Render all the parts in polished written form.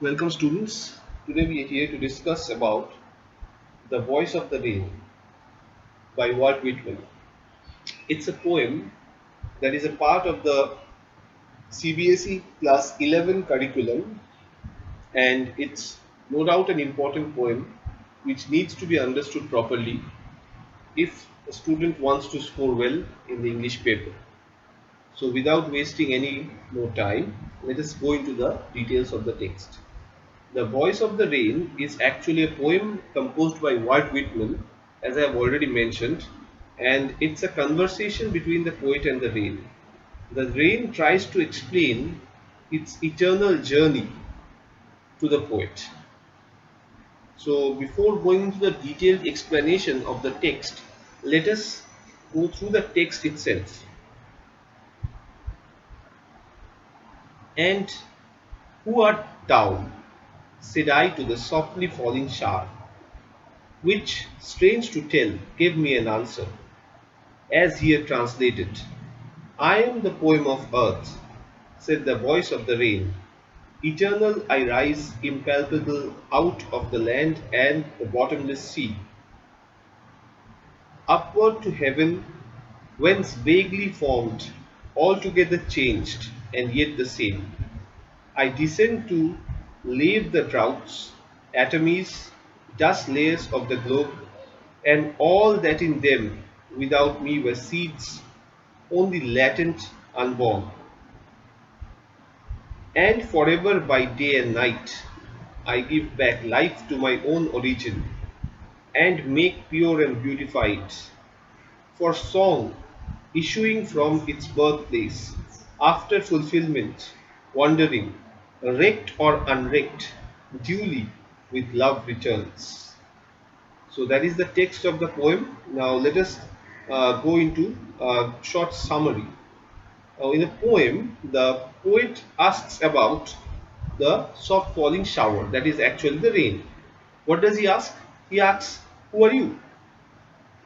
Welcome students. Today we are here to discuss about The Voice of the Rain by Walt Whitman. It's a poem that is a part of the C.B.S.E Class XI curriculum, and it's no doubt an important poem which needs to be understood properly if a student wants to score well in the English paper. So without wasting any more time, let us go into the details of the text. The Voice of the Rain is actually a poem composed by Walt Whitman, as I have already mentioned, and it's a conversation between the poet and the rain. The rain tries to explain its eternal journey to the poet. So, before going into the detailed explanation of the text, let us go through the text itself. And who art thou? Said I to the softly falling shower, which, strange to tell, gave me an answer, as here translated. I am the poem of earth, said the voice of the rain. Eternal I rise, impalpable, out of the land and the bottomless sea. Upward to heaven, whence vaguely formed, altogether changed, and yet the same. I descend to lave the droughts, atomies, dust layers of the globe, and all that in them without me were seeds, only latent, unborn. And forever by day and night, I give back life to my own origin, and make pure and beautify it. For song, issuing from its birthplace, after fulfillment, wandering, wrecked or unwrecked, duly with love returns. So that is the text of the poem. Now let us go into a short summary. In a poem, the poet asks about the soft falling shower, that is actually the rain. What does he ask? He asks, "Who are you?"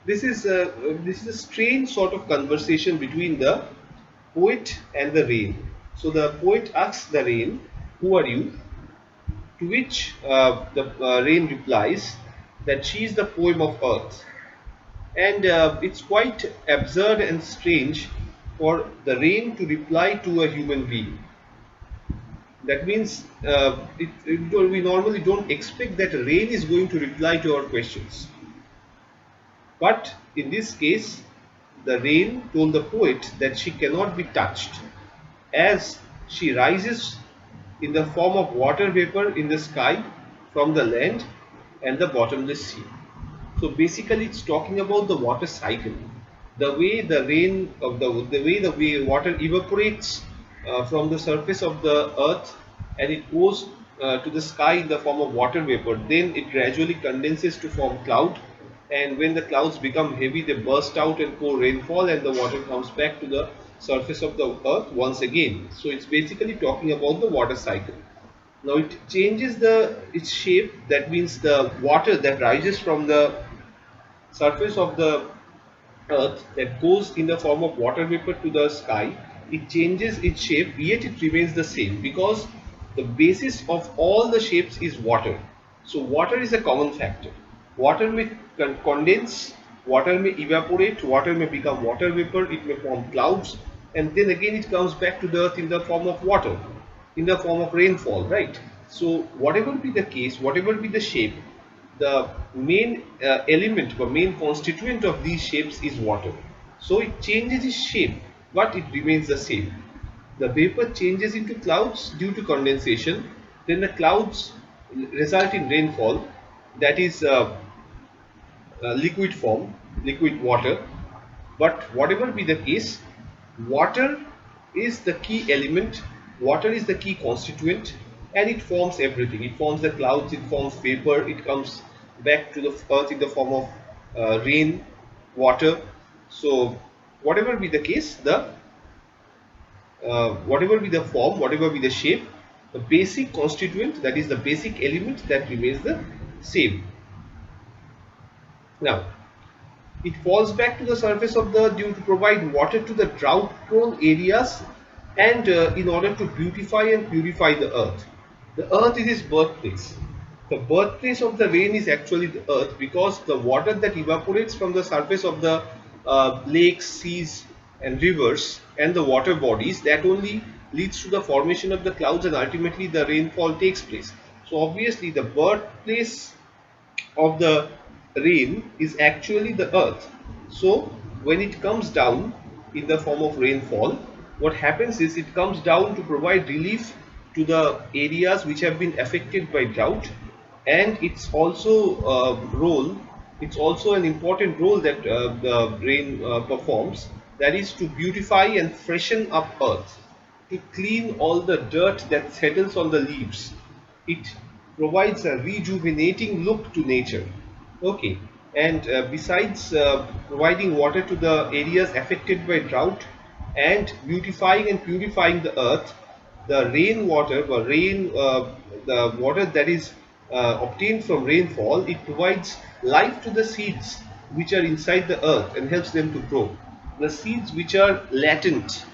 This is a strange sort of conversation between the poet and the rain. So the poet asks the rain, "Who are you?" To which the rain replies that she is the poem of earth. And it's quite absurd and strange for the rain to reply to a human being. That means we normally don't expect that rain is going to reply to our questions. But in this case, the rain told the poet that she cannot be touched, as she rises in the form of water vapor in the sky from the land and the bottomless sea. So basically, it's talking about the water cycle, the way the rain of the way water evaporates from the surface of the earth, and it goes to the sky in the form of water vapor. Then it gradually condenses to form cloud, and when the clouds become heavy, they burst out and pour rainfall, and the water comes back to the surface of the earth once again. So it's basically talking about the water cycle. Now it changes its shape. That means the water that rises from the surface of the earth, that goes in the form of water vapor to the sky, it changes its shape, yet it remains the same, because the basis of all the shapes is water. So water is a common factor. Water may condense, water may evaporate, water may become water vapor, it may form clouds, and then again it comes back to the earth in the form of water, in the form of rainfall, right? So whatever be the case, whatever be the shape, the main element or main constituent of these shapes is water. So it changes its shape, but it remains the same. The vapor changes into clouds due to condensation. Then the clouds result in rainfall, that is liquid form, liquid water. But whatever be the case, water is the key element, water is the key constituent, and it forms everything. It forms the clouds, it forms vapor, it comes back to the earth in the form of rain, water. So, whatever be the case, the whatever be the form, whatever be the shape, the basic constituent, that is the basic element, that remains the same. Now, it falls back to the surface of the earth due to provide water to the drought prone areas, and in order to beautify and purify the earth. The earth is its birthplace. The birthplace of the rain is actually the earth, because the water that evaporates from the surface of the lakes, seas, and rivers and the water bodies, that only leads to the formation of the clouds, and ultimately the rainfall takes place. So obviously the birthplace of the rain is actually the earth. So when it comes down in the form of rainfall, what happens is it comes down to provide relief to the areas which have been affected by drought, and it's also an important role that the rain performs, that is to beautify and freshen up earth, to clean all the dirt that settles on the leaves. It provides a rejuvenating look to nature. Okay, and besides providing water to the areas affected by drought and beautifying and purifying the earth, the rainwater, the water that is obtained from rainfall, it provides life to the seeds which are inside the earth and helps them to grow. The seeds which are latent,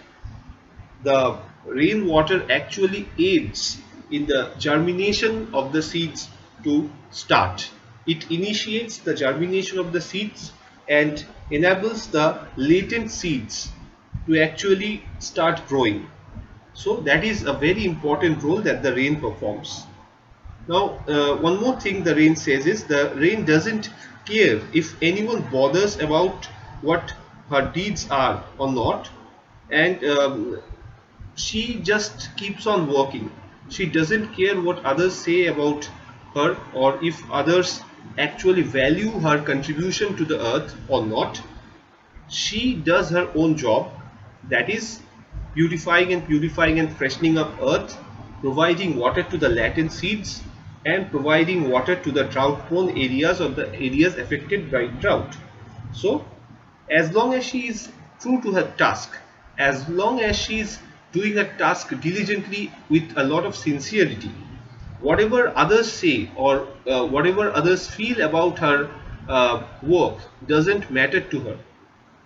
the rainwater actually aids in the germination of the seeds to start. It initiates the germination of the seeds and enables the latent seeds to actually start growing. So that is a very important role that the rain performs. Now, one more thing the rain says is the rain doesn't care if anyone bothers about what her deeds are or not, and she just keeps on working. She doesn't care what others say about her, or if others actually value her contribution to the earth or not. She does her own job, that is purifying and freshening up earth, providing water to the latent seeds, and providing water to the drought prone areas or the areas affected by drought. So as long as she is true to her task, as long as she is doing her task diligently with a lot of sincerity, whatever others say or whatever others feel about her work doesn't matter to her.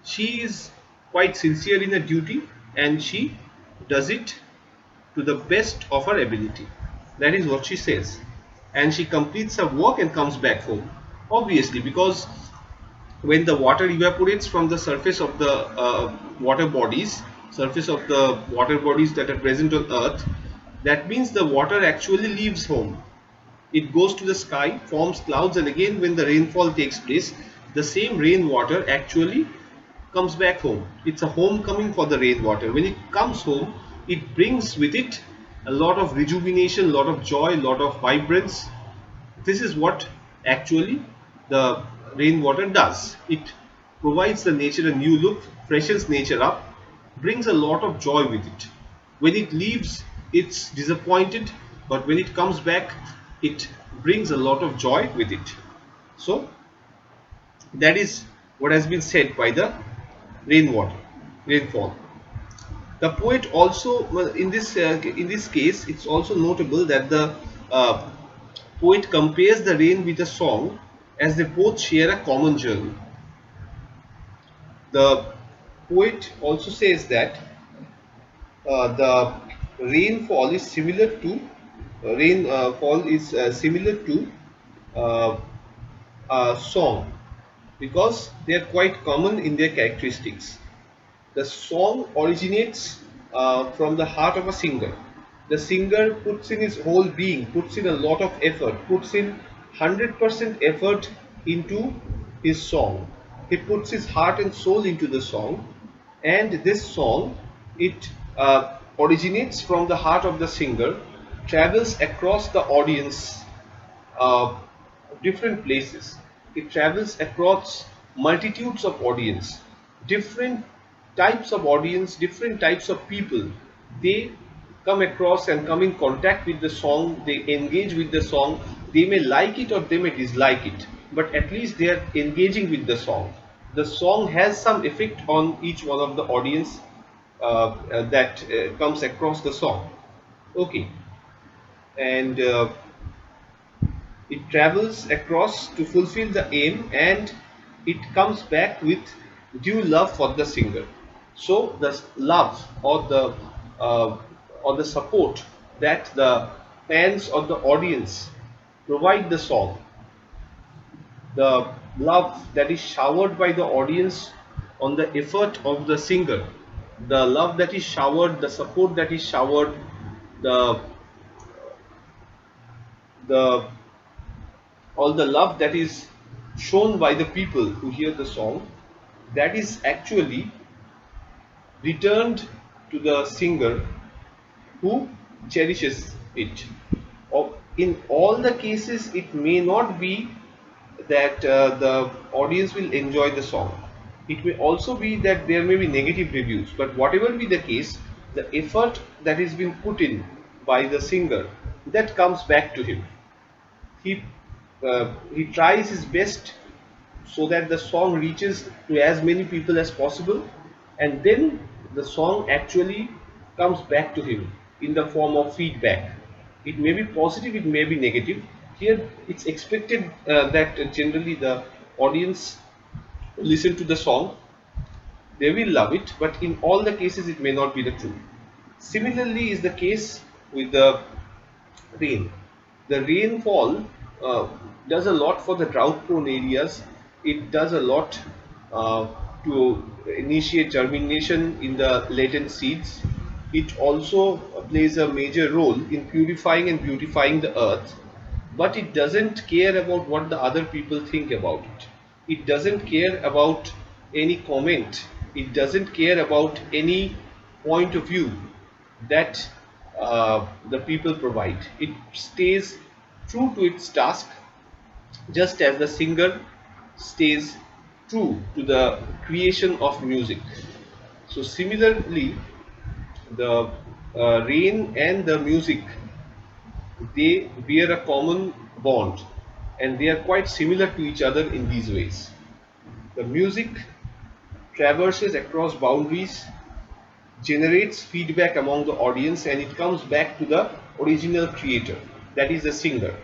She is quite sincere in her duty, and she does it to the best of her ability. That is what she says. And she completes her work and comes back home. Obviously, because when the water evaporates from the surface of the surface of the water bodies that are present on earth, that means the water actually leaves home. It goes to the sky, forms clouds, and again when the rainfall takes place, the same rainwater actually comes back home. It's a homecoming for the rainwater. When it comes home, it brings with it a lot of rejuvenation, a lot of joy, a lot of vibrance. This is what actually the rainwater does. It provides the nature a new look, freshens nature up, brings a lot of joy with it. When it leaves, it's disappointed, but when it comes back, it brings a lot of joy with it. So that is what has been said by the rainwater, rainfall. The poet also, well, in this case, it's also notable that the uh, poet compares the rain with a song, as they both share a common journey. The poet also says that the rainfall is similar to rainfall is similar to uh, a song, because they are quite common in their characteristics. The song originates from the heart of a singer. The singer puts in his whole being, puts in a lot of effort, puts in 100% effort into his song. He puts his heart and soul into the song, and this song, it originates from the heart of the singer, travels across the audience, uh, different places. It travels across multitudes of audience, different types of audience, different types of people. They come across and come in contact with the song, they engage with the song. They may like it or they may dislike it, but at least they are engaging with the song. The song has some effect on each one of the audience that comes across the song. Okay, and it travels across to fulfill the aim, and it comes back with due love for the singer. So the love uh, or the support that the fans or the audience provide the song, the love that is showered by the audience on the effort of the singer, the love that is showered, the support that is showered, the the all the love that is shown by the people who hear the song, that is actually returned to the singer who cherishes it. Or in all the cases, it may not be that the audience will enjoy the song. It may also be that there may be negative reviews, but whatever be the case, the effort that is being put in by the singer, that comes back to him. He tries his best so that the song reaches to as many people as possible, and then the song actually comes back to him in the form of feedback. It may be positive, it may be negative. Here it's expected that generally the audience listen to the song, they will love it, but in all the cases it may not be the truth. Similarly is the case with the rain. The rainfall does a lot for the drought prone areas. It does a lot uh, to initiate germination in the latent seeds. It also plays a major role in purifying and beautifying the earth, but it doesn't care about what the other people think about it. It doesn't care about any comment. It doesn't care about any point of view that the people provide. It stays true to its task, just as the singer stays true to the creation of music. So, similarly, the rain and the music, they bear a common bond, and they are quite similar to each other in these ways. The music traverses across boundaries, generates feedback among the audience, and it comes back to the original creator, that is the singer.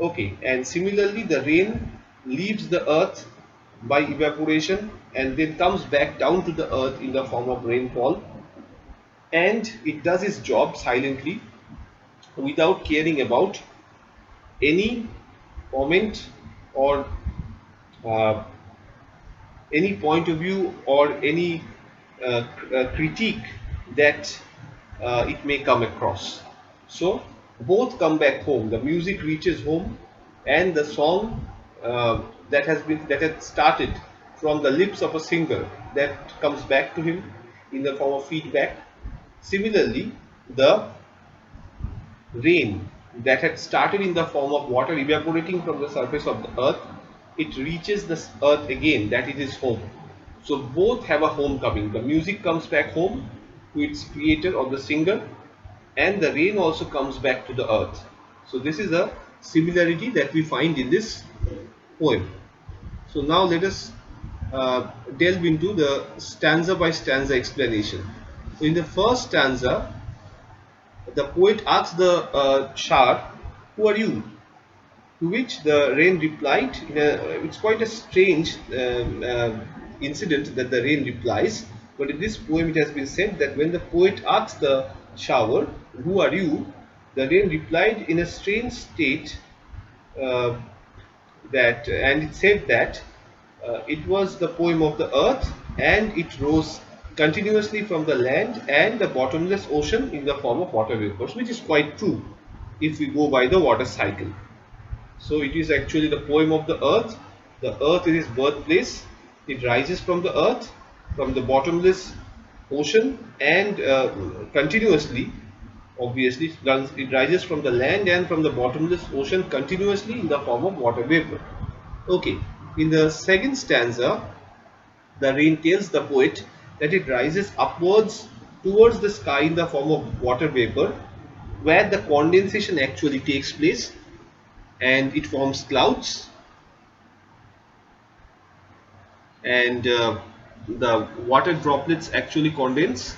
Okay, and similarly the rain leaves the earth by evaporation and then comes back down to the earth in the form of rainfall, and it does its job silently without caring about any comment or uh, any point of view or any critique that it may come across. So both come back home. The music reaches home, and the song that had started from the lips of a singer, that comes back to him in the form of feedback. Similarly, the rain that had started in the form of water evaporating from the surface of the earth, it reaches the earth again, that it is home. So both have a homecoming. The music comes back home to its creator or the singer, and the rain also comes back to the earth. So this is a similarity that we find in this poem. So now let us delve into the stanza by stanza explanation. So in the first stanza, the poet asks the shower, "Who are you?" To which the rain replied, it's quite a strange incident that the rain replies, but in this poem it has been said that when the poet asks the shower, "Who are you?" the rain replied in a strange state, uh, and it said that it was the poem of the earth, and it rose continuously from the land and the bottomless ocean in the form of water vapors, which is quite true if we go by the water cycle. So it is actually the poem of the earth. The earth is its birthplace. It rises from the earth, from the bottomless ocean, and continuously, obviously, it rises from the land and from the bottomless ocean continuously in the form of water vapor. Okay, in the second stanza, the rain tells the poet that it rises upwards towards the sky in the form of water vapor, where the condensation actually takes place and it forms clouds, and the water droplets actually condense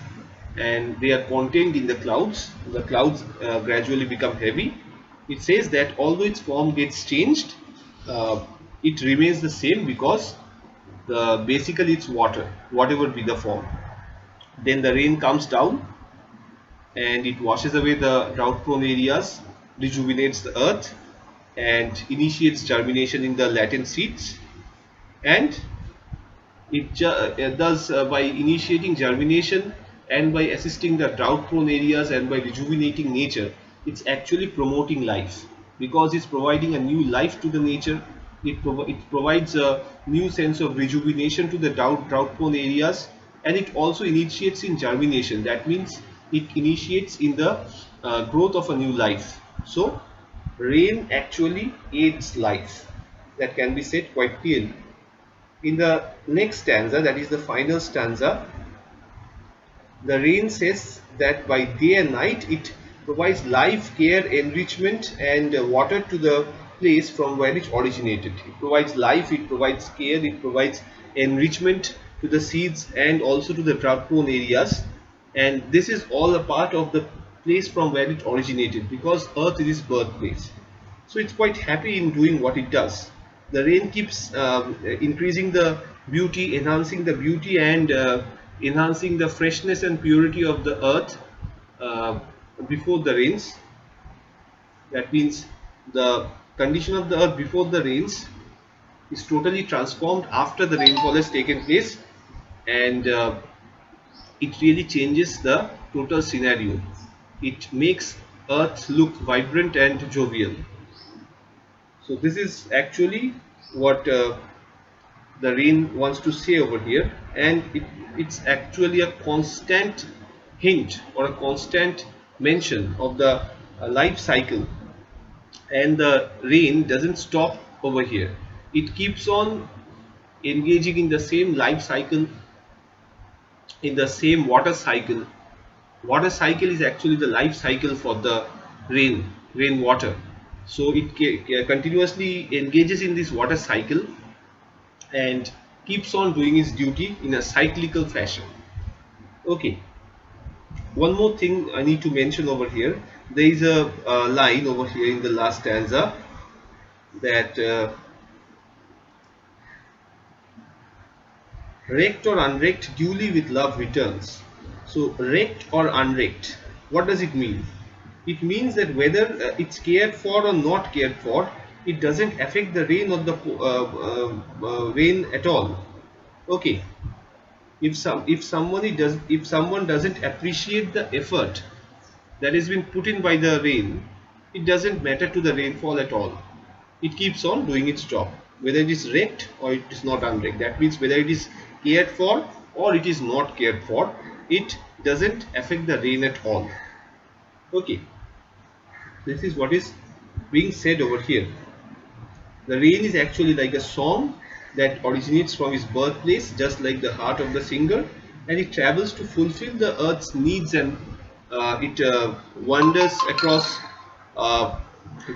and they are contained in the clouds. The clouds gradually become heavy. It says that although its form gets changed, it remains the same because basically it's water, whatever be the form. Then the rain comes down and it washes away the drought prone areas, rejuvenates the earth, and initiates germination in the latent seeds. And it does by initiating germination and by assisting the drought prone areas and by rejuvenating nature. It's actually promoting life because it's providing a new life to the nature. It provides a new sense of rejuvenation to the drought prone areas, and it also initiates in germination. That means it initiates in the growth of a new life. So rain actually aids life. That can be said quite clearly. In the next stanza, that is the final stanza, the rain says that by day and night it provides life, care, enrichment, and water to the place from where it originated. It provides life, it provides care, it provides enrichment to the seeds and also to the drought prone areas. And this is all a part of the place from where it originated, because earth is its birthplace. So it's quite happy in doing what it does. The rain keeps increasing the beauty, enhancing the beauty, and enhancing the freshness and purity of the earth uh, before the rains. That means the condition of the earth before the rains is totally transformed after the rainfall has taken place, and it really changes the total scenario. It makes earth look vibrant and jovial. So this is actually what the rain wants to say over here, and it's actually a constant hint or a constant mention of the life cycle. And the rain doesn't stop over here. It keeps on engaging in the same life cycle, in the same water cycle. Water cycle is actually the life cycle for the rainwater. So it continuously engages in this water cycle and keeps on doing its duty in a cyclical fashion. Okay, one more thing I need to mention over here. There is a line over here in the last stanza that wrecked or unwrecked duly with love returns. So wrecked or unwrecked, what does it mean? It means that whether it's cared for or not cared for, it doesn't affect the rain or the rain at all. Okay, if someone doesn't appreciate the effort that has been put in by the rain, it doesn't matter to the rainfall at all. It keeps on doing its job, whether it is wrecked or it is not unwrecked. That means whether it is cared for or it is not cared for, it doesn't affect the rain at all. Okay, this is what is being said over here. The rain is actually like a song that originates from its birthplace, just like the heart of the singer, and it travels to fulfill the earth's needs, and it wanders across uh,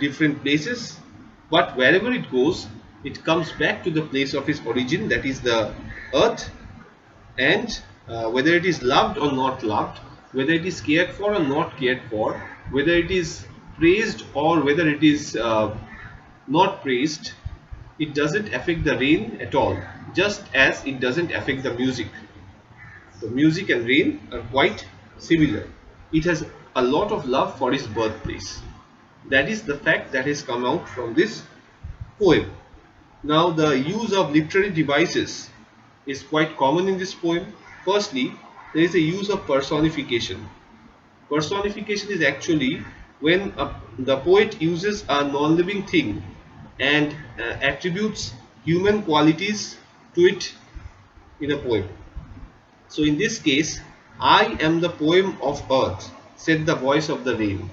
different places. But wherever it goes, it comes back to the place of its origin, that is the earth. And whether it is loved or not loved, whether it is cared for or not cared for, whether it is praised or whether it is not praised, it doesn't affect the rain at all, just as it doesn't affect the music. The music and rain are quite similar. It has a lot of love for its birthplace. That is the fact that has come out from this poem. Now, the use of literary devices is quite common in this poem. Firstly, there is a use of personification. Personification is actually when the poet uses a non-living thing and attributes human qualities to it in a poem. So in this case, I am the poem of earth, said the voice of the rain.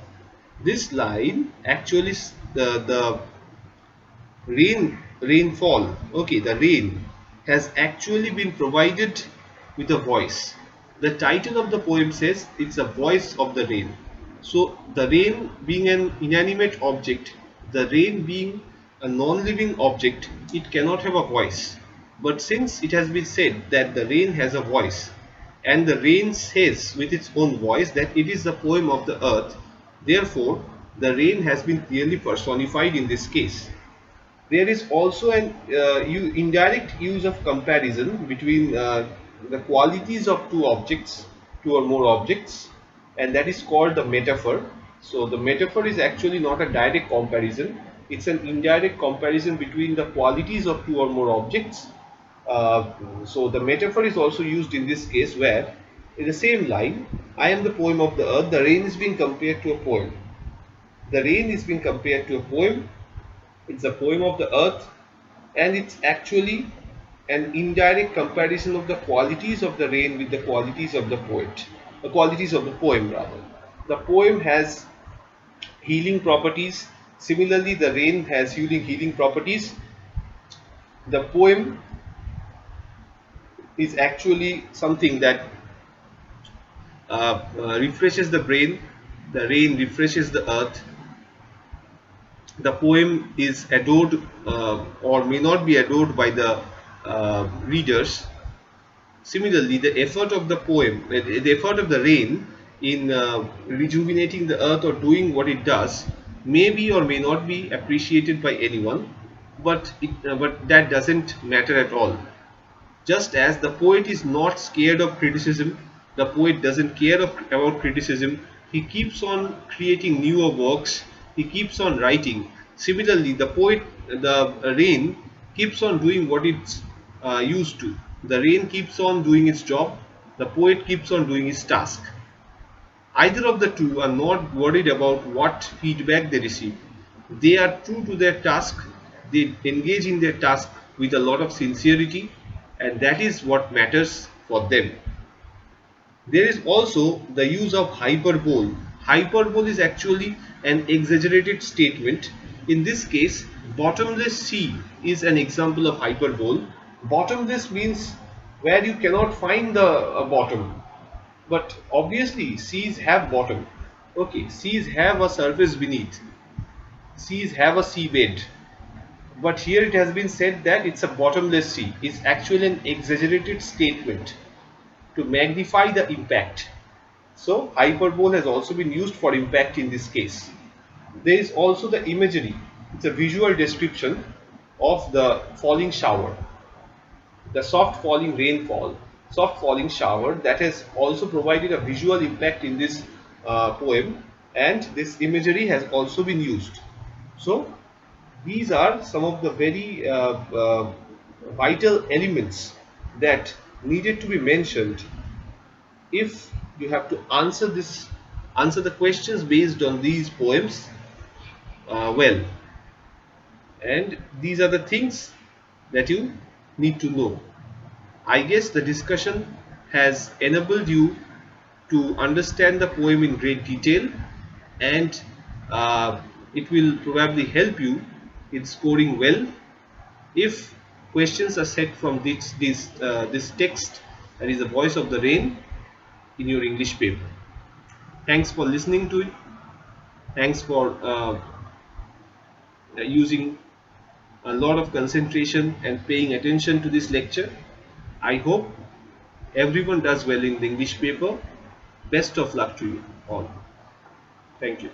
This line actually, the rainfall, okay, the rain has actually been provided with a voice. The title of the poem says it's a voice of the rain. So the rain being an inanimate object, the rain being a non-living object, it cannot have a voice. But since it has been said that the rain has a voice, and the rain says with its own voice that it is the poem of the earth, therefore the rain has been clearly personified in this case. There is also an indirect use of comparison between the qualities of two or more objects. and that is called the metaphor. So the metaphor is actually not a direct comparison, it's an indirect comparison between the qualities of two or more objects. So the metaphor is also used in this case, where in the same line, I am the poem of the earth, the rain is being compared to a poem. The rain is being compared to a poem, it's a poem of the earth, and it's actually an indirect comparison of the qualities of the rain with the qualities of the poet, the qualities of the poem rather. The poem has healing properties, similarly the rain has healing properties. The poem is actually something that refreshes the brain, the rain refreshes the earth. The poem is adored or may not be adored by the readers. Similarly, the effort of the poem, the effort of the rain in rejuvenating the earth or doing what it does, may be or may not be appreciated by anyone, but that doesn't matter at all. Just as the poet is not scared of criticism, the poet doesn't care about criticism, he keeps on creating newer works, he keeps on writing. Similarly, the rain keeps on doing what it's used to. The rain keeps on doing its job, the poet keeps on doing his task. Either of the two are not worried about what feedback they receive. They are true to their task, they engage in their task with a lot of sincerity, and that is what matters for them. There is also the use of hyperbole. Hyperbole is actually an exaggerated statement. In this case, bottomless sea is an example of hyperbole. Bottomless means where you cannot find the bottom. But obviously, seas have bottom. Okay, seas have a surface beneath. Seas have a seabed. But here it has been said that it's a bottomless sea. It's actually an exaggerated statement to magnify the impact. So hyperbole has also been used for impact in this case. There is also the imagery. It's a visual description of the falling shower, the soft falling shower that has also provided a visual impact in this poem, and this imagery has also been used. So these are some of the very vital elements that needed to be mentioned if you have to answer the questions based on these poems well. And these are the things that you need to know. I guess the discussion has enabled you to understand the poem in great detail, and it will probably help you in scoring well if questions are set from this text, that is the voice of the rain, in your English paper. Thanks for listening to it. Thanks for using a lot of concentration and paying attention to this lecture. I hope everyone does well in the English paper. Best of luck to you all. Thank you.